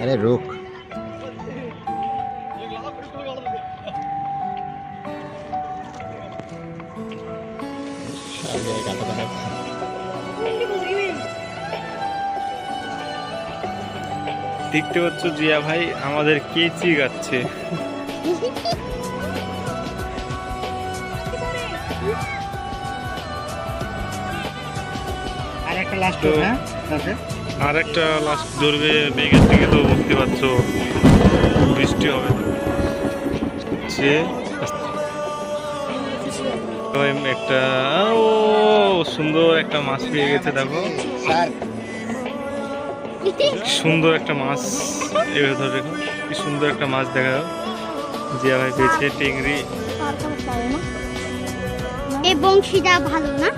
अरे रुक। দেখতে পাচ্ছ জিয়া ভাই আমাদের কেচি গাচ্ছে। আর একটা লাস্ট তো হ্যাঁ তাতে আর একটা লাস্ট ধরবে মেঘের দিকে, তো বুঝতে পারছো বৃষ্টি হবে যে একটা ও সুন্দর একটা মাছ পেয়ে গেছে। দেখো স্যার সুন্দর একটা মাছ, এবার ধরে দেখো কি সুন্দর একটা মাছ দেখা গেল। জিয়া ভাই পেয়েছে টেংরি। এবং সেটা ভালো না।